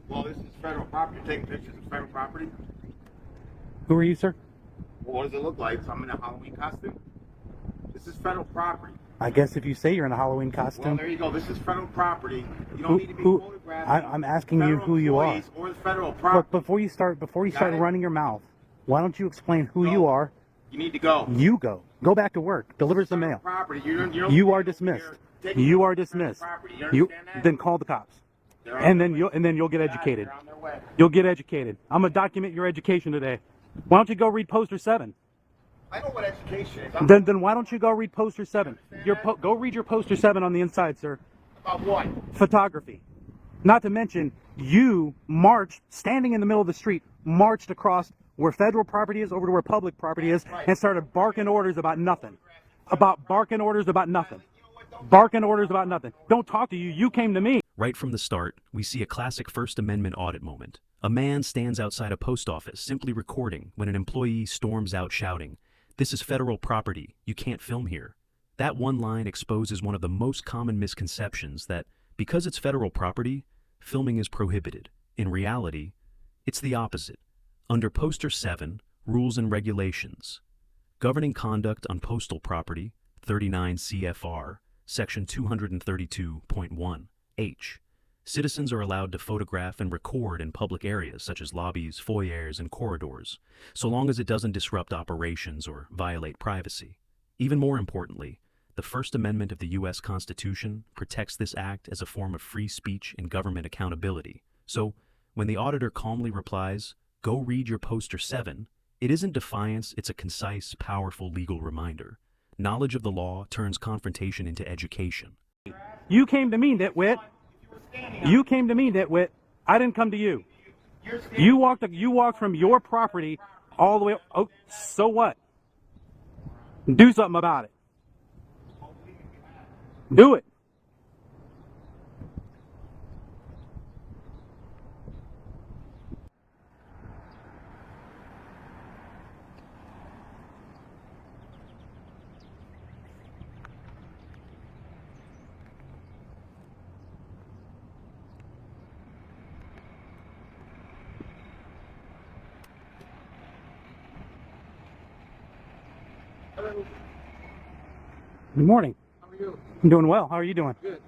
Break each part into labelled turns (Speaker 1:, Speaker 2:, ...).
Speaker 1: Well, this is federal property. You're taking pictures of federal property?
Speaker 2: Who are you, sir?
Speaker 1: Well, what does it look like? So I'm in a Halloween costume? This is federal property.
Speaker 2: I guess if you say you're in a Halloween
Speaker 1: Well,
Speaker 2: costume.
Speaker 1: there you go. This is federal property. You don't need to be photographing.
Speaker 2: I'm asking you who you are.
Speaker 1: Or the federal property.
Speaker 2: But before you start running your mouth, why don't you explain who you are?
Speaker 1: You need to go.
Speaker 2: You go. Go back to work. Deliver some mail.
Speaker 1: Property.
Speaker 2: You are dismissed. You are dismissed. You then call the cops. And then you'll get educated. You'll get educated. I'm gonna document your education today. Why don't you go read poster 7?
Speaker 1: I know what education is.
Speaker 2: Then why don't you go read poster 7? Go read your poster 7 on the inside, sir.
Speaker 1: About what?
Speaker 2: Photography. Not to mention, you marched, standing in the middle of the street, marched across where federal property is over to where public property is, and started barking orders about nothing. Barking orders about nothing. Barking orders about nothing. Don't talk to you. You came to me.
Speaker 3: Right from the start, we see a classic First Amendment audit moment. A man stands outside a post office simply recording when an employee storms out shouting, "This is federal property. You can't film here." That one line exposes one of the most common misconceptions that, because it's federal property, filming is prohibited. In reality, it's the opposite. Under Poster 7, Rules and Regulations, Governing Conduct on Postal Property, 39 CFR, Section 232.1 H, citizens are allowed to photograph and record in public areas such as lobbies, foyers, and corridors, so long as it doesn't disrupt operations or violate privacy. Even more importantly, the First Amendment of the U.S. Constitution protects this act as a form of free speech and government accountability. So, when the auditor calmly replies, "Go read your Poster 7, it isn't defiance, it's a concise, powerful legal reminder. Knowledge of the law turns confrontation into education.
Speaker 2: You came to me, nitwit. You came to me, nitwit. I didn't come to you. You walked from your property all the way. Oh, so what? Do something about it. Do it.
Speaker 1: Hello.
Speaker 2: Good morning.
Speaker 1: How are you?
Speaker 2: I'm doing well. How are you doing?
Speaker 1: Good.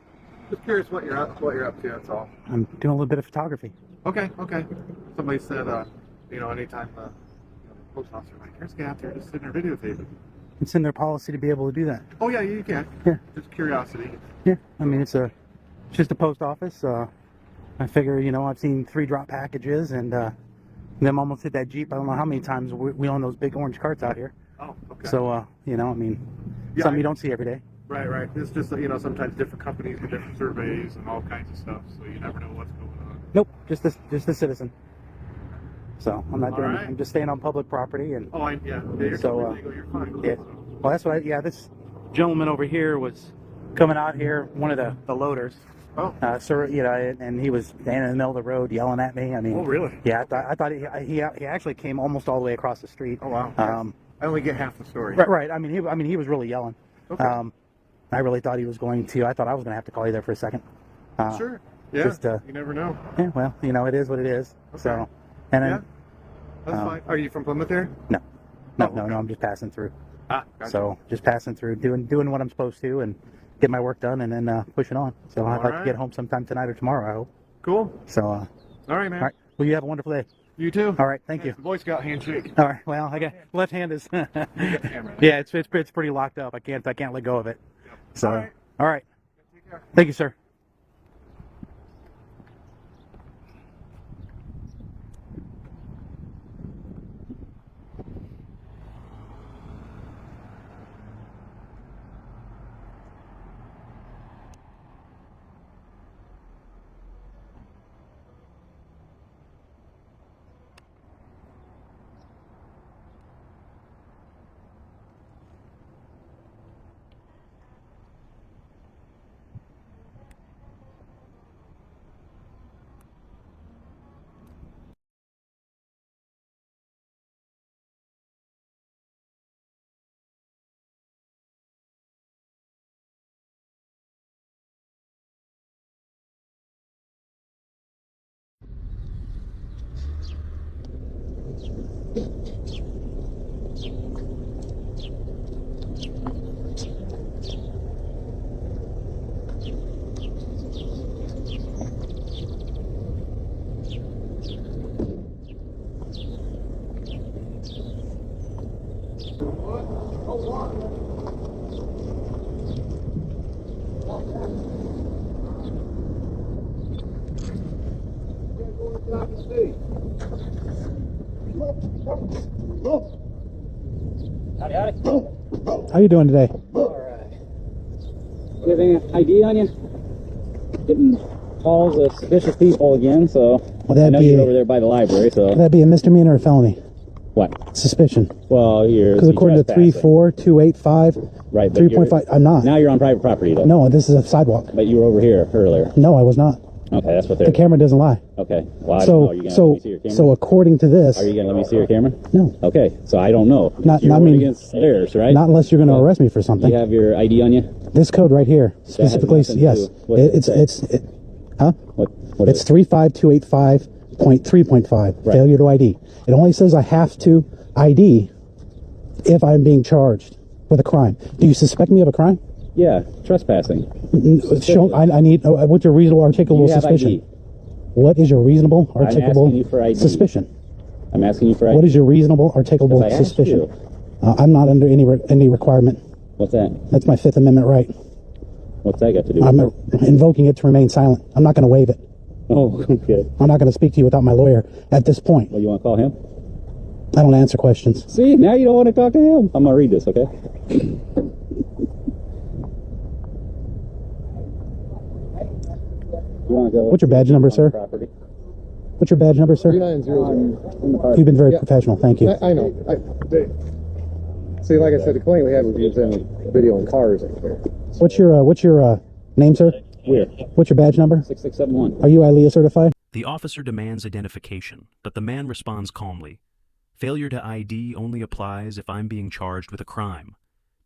Speaker 1: Just curious what you're up to, that's all.
Speaker 2: I'm doing a little bit of photography.
Speaker 1: Okay. Somebody said, anytime the post officer, like, here's a guy out there just sitting there videotaping.
Speaker 2: It's in their policy to be able to do that.
Speaker 1: Oh, yeah, you can.
Speaker 2: Yeah.
Speaker 1: Just curiosity.
Speaker 2: Yeah. I mean, it's just a post office. I figure, I've seen 3 drop packages and them almost hit that Jeep. I don't know how many times we own those big orange carts out here.
Speaker 1: Oh, okay.
Speaker 2: So, something you don't see every day.
Speaker 1: Right. It's just, sometimes different companies do different surveys and all kinds of stuff, so you never know what's going on.
Speaker 2: Nope, just a citizen. So I'm not doing.
Speaker 1: Right.
Speaker 2: I'm just staying on public property and.
Speaker 1: Oh, yeah. You're totally legal. You're fine.
Speaker 2: Yeah.
Speaker 1: So.
Speaker 2: Well, that's what. This gentleman over here was coming out here, one of the loaders.
Speaker 1: Oh.
Speaker 2: Sir, and he was standing in the middle of the road yelling at me. I mean.
Speaker 1: Oh, really?
Speaker 2: Yeah, I thought he actually came almost all the way across the street.
Speaker 1: Oh, wow. I only get half the story.
Speaker 2: Right. I mean, he was really yelling.
Speaker 1: Okay.
Speaker 2: I really thought he was going to. I thought I was going to have to call you there for a second.
Speaker 1: Sure. Yeah.
Speaker 2: Just,
Speaker 1: you never know.
Speaker 2: Yeah. Well, it is what it is.
Speaker 1: Okay.
Speaker 2: So, and then.
Speaker 1: Yeah. That's fine. Are you from Plymouth there?
Speaker 2: No.
Speaker 1: Oh, okay.
Speaker 2: No. I'm just passing through.
Speaker 1: Ah, gotcha.
Speaker 2: So just passing through, doing what I'm supposed to, and get my work done, and then pushing on. So I'd like to get home sometime tonight or tomorrow, I hope.
Speaker 1: Cool.
Speaker 2: So.
Speaker 1: All right, man.
Speaker 2: All right. Well, you have a wonderful day.
Speaker 1: You too.
Speaker 2: All right. Thank you.
Speaker 1: Boy Scout handshake.
Speaker 2: All right. Well, I got left hand is. Yeah, it's pretty locked up. I can't let go of it.
Speaker 1: Yep.
Speaker 2: So. All right.
Speaker 1: Take care.
Speaker 2: Thank you, sir.
Speaker 4: Howdy, howdy.
Speaker 2: How you doing today?
Speaker 4: Alright. You have any ID on you? Getting calls of suspicious people again, so I know you're over there by the library, so...
Speaker 2: Would that be a misdemeanor or a felony?
Speaker 4: What?
Speaker 2: Suspicion.
Speaker 4: Well, you're...
Speaker 2: Because according to 34285,
Speaker 4: right, but
Speaker 2: 3.5, I'm not.
Speaker 4: Now you're on private property, though.
Speaker 2: No, this is a sidewalk.
Speaker 4: But you were over here earlier.
Speaker 2: No, I was not.
Speaker 4: Okay, that's what they're...
Speaker 2: The camera doesn't lie.
Speaker 4: Okay. Well, I don't know. Are you gonna let me see your camera?
Speaker 2: So according to this...
Speaker 4: Are you going to let me see your camera?
Speaker 2: No.
Speaker 4: Okay, so I don't know.
Speaker 2: Not
Speaker 4: you're
Speaker 2: me.
Speaker 4: against theirs, right?
Speaker 2: Not unless you're going to arrest me for something.
Speaker 4: You have your ID on you?
Speaker 2: This code right here, specifically, yes. Huh?
Speaker 4: What
Speaker 2: It's
Speaker 4: is it?
Speaker 2: 35285.3.5,
Speaker 4: Right.
Speaker 2: failure to ID. It only says I have to ID if I'm being charged with a crime. Do you suspect me of a crime?
Speaker 4: Yeah, trespassing.
Speaker 2: I need, what's your reasonable articulable
Speaker 4: You have
Speaker 2: suspicion?
Speaker 4: ID.
Speaker 2: What is your reasonable
Speaker 4: asking you for
Speaker 2: articulable
Speaker 4: ID.
Speaker 2: suspicion?
Speaker 4: I'm asking you for ID.
Speaker 2: What is your reasonable articulable
Speaker 4: 'Cause I asked
Speaker 2: suspicion?
Speaker 4: you.
Speaker 2: I'm not under any requirement.
Speaker 4: What's that?
Speaker 2: That's my Fifth Amendment right.
Speaker 4: What's that got to do with
Speaker 2: I'm
Speaker 4: it?
Speaker 2: invoking it to remain silent. I'm not going to waive it.
Speaker 4: Oh, okay.
Speaker 2: I'm not going to speak to you without my lawyer at this point.
Speaker 4: Well, you want to call him?
Speaker 2: I don't answer questions.
Speaker 4: See, now you don't want to talk to him. I'm going to read this, okay? You want to go?
Speaker 2: What's your badge number, sir?
Speaker 4: Property.
Speaker 2: What's your badge number, sir?
Speaker 5: 3900.
Speaker 2: You've been very
Speaker 5: Yeah.
Speaker 2: professional. Thank you.
Speaker 5: I know. See, like I said, the complaint we had was using video in cars.
Speaker 2: What's your name, sir?
Speaker 4: Where?
Speaker 2: What's your badge number?
Speaker 4: 6671.
Speaker 2: Are you ILEA certified?
Speaker 3: The officer demands identification, but the man responds calmly. Failure to ID only applies if I'm being charged with a crime.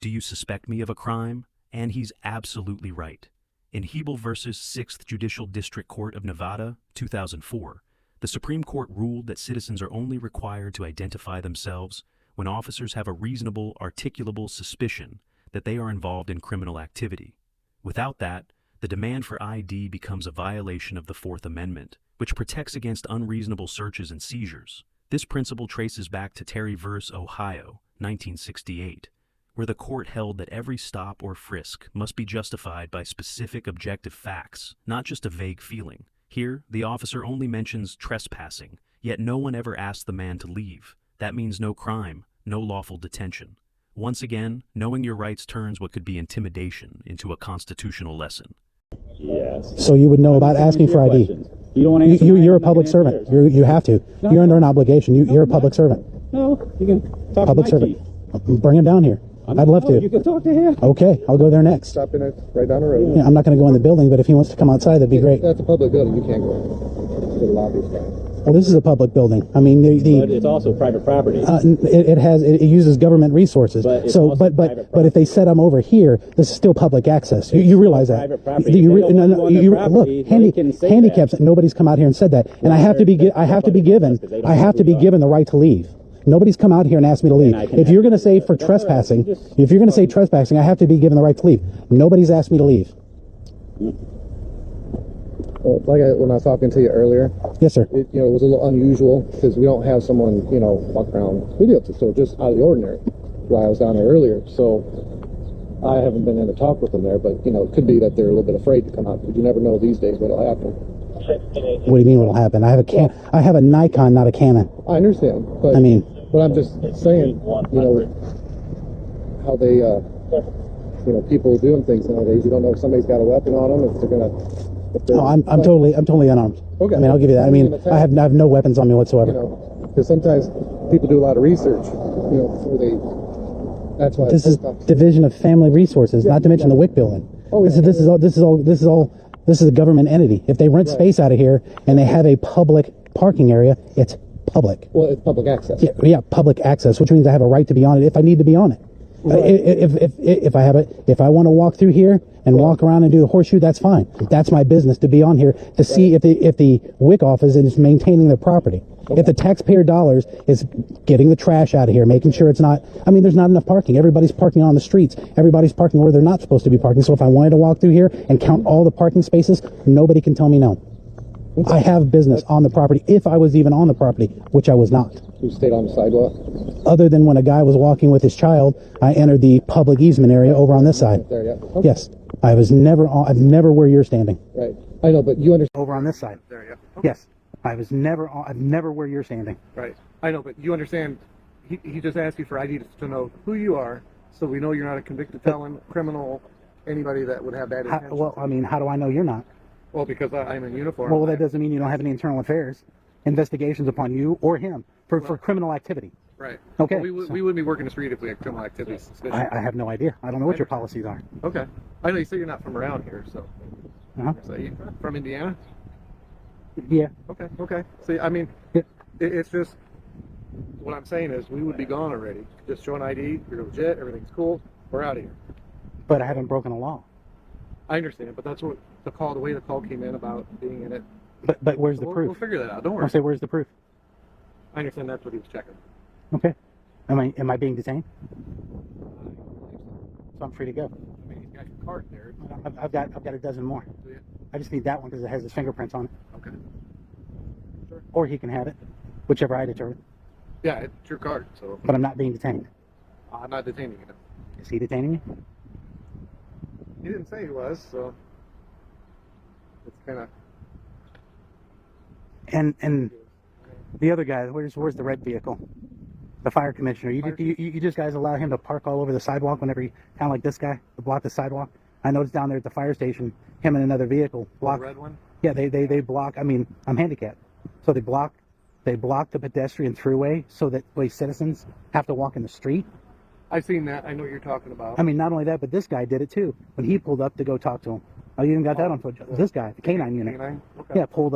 Speaker 3: Do you suspect me of a crime? And he's absolutely right. In Hiibel versus 6th Judicial District Court of Nevada, 2004, the Supreme Court ruled that citizens are only required to identify themselves when officers have a reasonable, articulable suspicion that they are involved in criminal activity. Without that, the demand for ID becomes a violation of the Fourth Amendment, which protects against unreasonable searches and seizures. This principle traces back to Terry v. Ohio, 1968, where the court held that every stop or frisk must be justified by specific objective facts, not just a vague feeling. Here, the officer only mentions trespassing, yet no one ever asked the man to leave. That means no crime, no lawful detention. Once again, knowing your rights turns what could be intimidation into a constitutional lesson.
Speaker 4: Yes.
Speaker 2: So you would know about asking for ID.
Speaker 4: You don't want to answer
Speaker 2: You're a
Speaker 4: mine,
Speaker 2: public
Speaker 4: I'm not
Speaker 2: servant.
Speaker 4: gonna answer
Speaker 2: You have to.
Speaker 4: No.
Speaker 2: You're under an obligation. You're a
Speaker 4: I'm
Speaker 2: public
Speaker 4: not.
Speaker 2: servant.
Speaker 4: yours. No, you can talk
Speaker 2: Public
Speaker 4: to my
Speaker 2: servant.
Speaker 4: chief.
Speaker 2: Bring him down here. I'd love
Speaker 4: No,
Speaker 2: to.
Speaker 4: You can talk to him.
Speaker 2: Okay, I'll go there next.
Speaker 5: Stop in it right down the road.
Speaker 2: Yeah, I'm not going to go in the building, but if he wants to come outside, that'd be great.
Speaker 5: That's a public building. You can't go to the lobby.
Speaker 2: Well, this is a public building. I mean,
Speaker 4: But it's also private property.
Speaker 2: it uses government resources.
Speaker 4: But it's
Speaker 2: So,
Speaker 4: also
Speaker 2: but
Speaker 4: private
Speaker 2: if they set them over here, this is still public access. You realize that?
Speaker 4: private property.
Speaker 2: Do you
Speaker 4: If they don't want you on their property,
Speaker 2: look,
Speaker 4: they can say
Speaker 2: handicaps. Nobody's come out here and said that, and I have to be given the right to leave. Nobody's come out here and asked me to leave.
Speaker 4: I can
Speaker 2: If you're going to
Speaker 4: ask
Speaker 2: say
Speaker 4: you
Speaker 2: for
Speaker 4: that. That's all right.
Speaker 2: trespassing,
Speaker 4: You just-
Speaker 2: if you're going to say trespassing, I have to be given the right to leave. Nobody's asked me to leave.
Speaker 5: Well, when I was talking to you earlier,
Speaker 2: Yes, sir.
Speaker 5: it was a little unusual because we don't have someone walk around videotape, so just out of the ordinary. Why I was down there earlier, so I haven't been in to talk with them there, but it could be that they're a little bit afraid to come out because you never know these days what'll happen.
Speaker 2: What do you mean what'll happen? I have a Nikon, not a Canon.
Speaker 5: I understand, but
Speaker 2: I mean,
Speaker 5: but I'm just saying, how they, people doing things nowadays. You don't know if somebody's got a weapon on them, if they're gonna.
Speaker 2: no, I'm totally unarmed.
Speaker 5: Okay.
Speaker 2: I mean, I'll give you that. I mean, I have no weapons on me whatsoever.
Speaker 5: Because sometimes people do a lot of research, before they. That's why.
Speaker 2: This is Division of Family Resources, not to mention the WIC building.
Speaker 5: Oh,
Speaker 2: This
Speaker 5: yeah.
Speaker 2: is a government entity. If they rent space out of here and they have a public parking area, it's public.
Speaker 5: Well, it's public access.
Speaker 2: Yeah, public access, which means I have a right to be on it if I need to be on it. If I want to walk through here and walk around and do the horseshoe, that's fine. That's my business to be on here to see if the WIC office is maintaining their property. If the taxpayer dollars is getting the trash out of here, making sure it's not, there's not enough parking. Everybody's parking on the streets. Everybody's parking where they're not supposed to be parking. So if I wanted to walk through here and count all the parking spaces, nobody can tell me no. I have business on the property if I was even on the property, which I was not.
Speaker 5: You stayed on the sidewalk.
Speaker 2: Other than when a guy was walking with his child, I entered the public easement area over on this side.
Speaker 5: There, yeah. Okay.
Speaker 2: Yes. I've never where you're standing.
Speaker 5: Right. I know, but you understand.
Speaker 2: Over on this side.
Speaker 1: There, yeah. Okay.
Speaker 2: Yes. I've never where you're standing.
Speaker 1: Right. I know, but you understand, he just asked you for ID to know who you are, so we know you're not a convicted felon, criminal, anybody that would have bad intentions.
Speaker 2: Well, I mean, how do I know you're not?
Speaker 1: Well, because I'm in uniform.
Speaker 2: Well, that doesn't mean you don't have any internal affairs investigations upon you or him for criminal activity.
Speaker 1: Right.
Speaker 2: Okay.
Speaker 1: Well, we wouldn't be working the street if we had criminal activity suspicion.
Speaker 2: I have no idea. I don't know what your policies are.
Speaker 1: Okay. I know you say you're not from around here, so.
Speaker 2: Uh-huh.
Speaker 1: So you from Indiana?
Speaker 2: Yeah.
Speaker 1: Okay. Okay. See, I mean,
Speaker 2: Yeah.
Speaker 1: it's just what I'm saying is we would be gone already. Just show an ID. You're legit. Everything's cool. We're out of here.
Speaker 2: But I haven't broken a law.
Speaker 1: I understand, but that's what the way the call came in about being in it.
Speaker 2: But where's the
Speaker 1: We'll
Speaker 2: proof?
Speaker 1: figure that out. Don't worry.
Speaker 2: I'll say, where's the proof?
Speaker 1: I understand that's what he was checking.
Speaker 2: Okay. Am I being detained? So I'm free to go.
Speaker 1: I mean, he's got your card there.
Speaker 2: I've got a dozen more.
Speaker 1: Yeah.
Speaker 2: I just need that one because it has his fingerprints on it.
Speaker 1: Okay. Sure.
Speaker 2: Or he can have it, whichever I determine.
Speaker 1: Yeah, it's your card, so
Speaker 2: But I'm not being detained.
Speaker 1: I'm not detaining you.
Speaker 2: Is he detaining me?
Speaker 1: He didn't say he was, so it's kind of.
Speaker 2: And the other guy, where's the red vehicle? The fire commissioner. You just guys allow him to park all over the sidewalk whenever he, kind of like this guy, to block the sidewalk. I noticed down there at the fire station, him and another vehicle block.
Speaker 1: The red one?
Speaker 2: Yeah, they block. I mean, I'm handicapped, so they block the pedestrian throughway so that way citizens have to walk in the street.
Speaker 1: I've seen that. I know what you're talking about.
Speaker 2: I mean, not only that, but this guy did it too when he pulled up to go talk to him. Oh, you even got that on footage. This guy, the K9 unit.
Speaker 1: K9? Okay.
Speaker 2: Yeah, pulled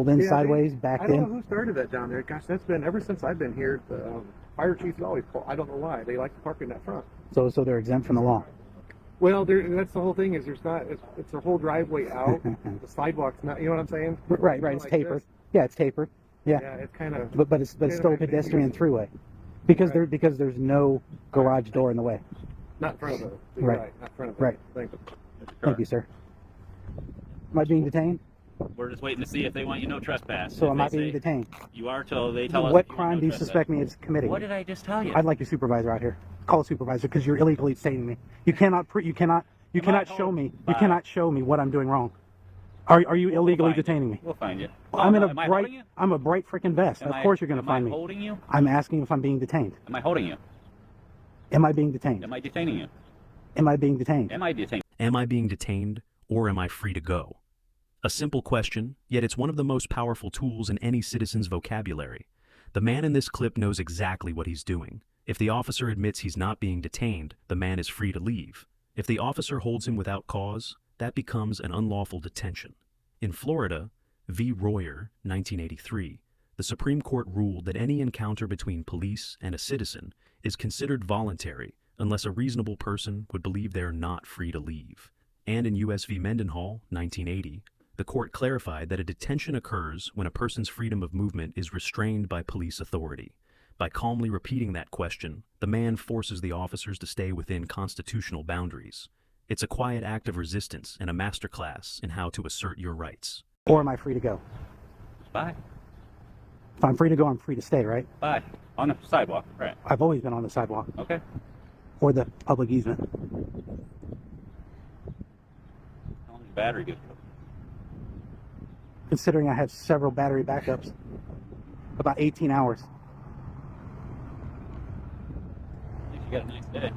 Speaker 2: in
Speaker 1: Yeah,
Speaker 2: sideways, backed
Speaker 1: I don't
Speaker 2: in.
Speaker 1: know who started that down there. Gosh, that's been ever since I've been here. The fire chiefs always call. I don't know why they like to park in that front.
Speaker 2: So they're exempt from the law.
Speaker 1: Well, that's the whole thing. Is there's not. It's a whole driveway out. The sidewalk's not. You know what I'm saying?
Speaker 2: Right. It's
Speaker 1: Like
Speaker 2: tapered.
Speaker 1: this.
Speaker 2: Yeah, it's tapered. Yeah.
Speaker 1: Yeah, it's kind of.
Speaker 2: But it's still a pedestrian throughway because
Speaker 1: Right.
Speaker 2: because there's no garage door in the way.
Speaker 1: Not in front of the.
Speaker 2: Right.
Speaker 1: Not in front of the.
Speaker 2: Right.
Speaker 1: Thing.
Speaker 2: Thank you, sir. Am I being detained?
Speaker 6: We're just waiting to see if they want you no trespass.
Speaker 2: So
Speaker 6: If
Speaker 2: am
Speaker 6: they
Speaker 2: I being
Speaker 6: say
Speaker 2: detained?
Speaker 6: You are till they tell us.
Speaker 2: What
Speaker 6: if you want
Speaker 2: crime
Speaker 6: no
Speaker 2: do you
Speaker 6: trespass.
Speaker 2: suspect me of committing?
Speaker 6: What did I just tell you?
Speaker 2: I'd like your supervisor out here. Call a supervisor because you're illegally detaining me. You cannot show me. You cannot show me what I'm doing wrong. Are you illegally
Speaker 6: find you.
Speaker 2: detaining me?
Speaker 6: We'll find you.
Speaker 2: I'm in
Speaker 6: Am I holding you?
Speaker 2: I'm a bright freaking vest. Of course you're going to find
Speaker 6: Am I
Speaker 2: me.
Speaker 6: holding you?
Speaker 2: I'm asking if I'm being detained.
Speaker 6: Am I holding you?
Speaker 2: Am I being detained?
Speaker 6: Am I detaining you?
Speaker 2: Am I being detained?
Speaker 6: Am I detaining?
Speaker 3: Am I being detained, or am I free to go? A simple question, yet it's one of the most powerful tools in any citizen's vocabulary. The man in this clip knows exactly what he's doing. If the officer admits he's not being detained, the man is free to leave. If the officer holds him without cause, that becomes an unlawful detention. In Florida, v. Royer, 1983, the Supreme Court ruled that any encounter between police and a citizen is considered voluntary unless a reasonable person would believe they're not free to leave. And in U.S. v. Mendenhall, 1980, the court clarified that a detention occurs when a person's freedom of movement is restrained by police authority. By calmly repeating that question, the man forces the officers to stay within constitutional boundaries. It's a quiet act of resistance and a masterclass in how to assert your rights.
Speaker 2: Or am I free to go?
Speaker 6: Bye.
Speaker 2: If I'm free to go, I'm free to stay, right?
Speaker 6: Bye. On the sidewalk. Right.
Speaker 2: I've always been on the sidewalk
Speaker 6: Okay.
Speaker 2: or the public easement.
Speaker 6: How long is battery good for?
Speaker 2: Considering I have several battery backups, about 18 hours.
Speaker 6: At least you got a nice day.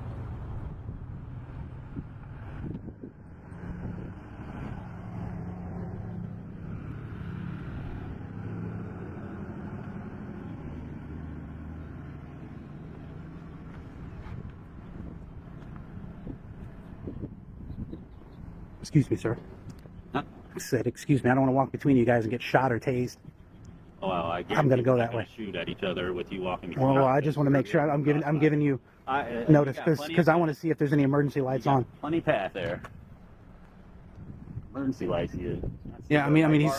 Speaker 2: Excuse me, sir.
Speaker 6: Huh?
Speaker 2: I said, excuse me, I don't want to walk between you guys and get shot or tased.
Speaker 6: Oh, well, I
Speaker 2: I'm gonna go
Speaker 6: we're
Speaker 2: that
Speaker 6: not gonna
Speaker 2: way.
Speaker 6: Shoot at each other with you walking.
Speaker 2: Well, I just want to make sure I'm giving you notice because I want to see if there's any emergency lights on.
Speaker 6: Plenty path there. Emergency lights here.
Speaker 2: Yeah, I mean, he's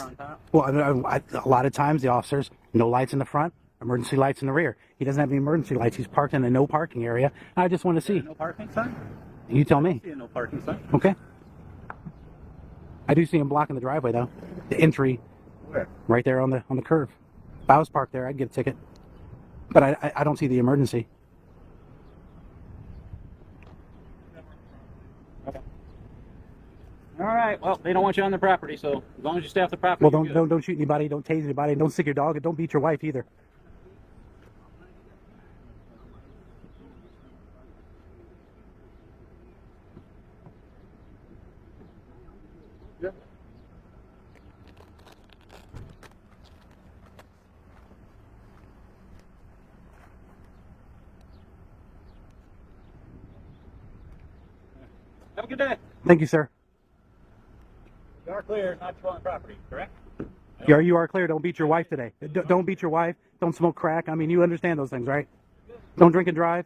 Speaker 2: well. A lot of times the officers, no lights in the front, emergency lights in the rear. He doesn't have any emergency lights. He's parked in a no parking area. I just want to see.
Speaker 6: No parking sign?
Speaker 2: You tell me.
Speaker 6: See a no parking sign?
Speaker 2: Okay. I do see him blocking the driveway though. The entry.
Speaker 6: Where?
Speaker 2: Right there on the curve. If I was parked there, I'd get a ticket. But I don't see the emergency.
Speaker 4: All right. Well, they don't want you on their property, so as long as you stay off the property.
Speaker 2: Well,
Speaker 4: you're good.
Speaker 2: don't shoot anybody, don't tase anybody, don't stick your dog, and don't beat your wife either.
Speaker 1: Yeah.
Speaker 4: Have a good day.
Speaker 2: Thank you, sir.
Speaker 4: You are clear not to go on the property, correct?
Speaker 2: You are clear. Don't beat your wife today. Don't beat your wife. Don't smoke crack. I mean, you understand those things, right? Don't drink and drive.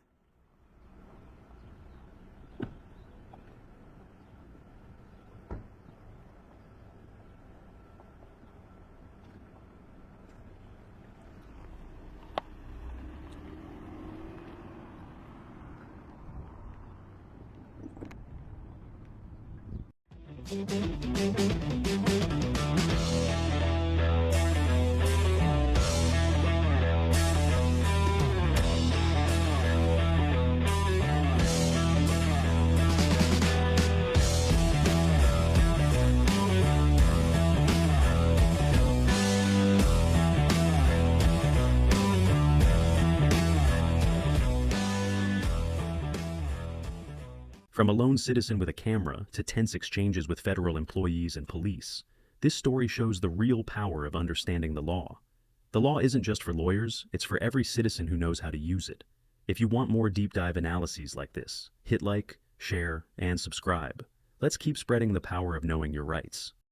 Speaker 3: From a lone citizen with a camera to tense exchanges with federal employees and police, this story shows the real power of understanding the law. The law isn't just for lawyers, it's for every citizen who knows how to use it. If you want more deep dive analyses like this, hit like, share, and subscribe. Let's keep spreading the power of knowing your rights.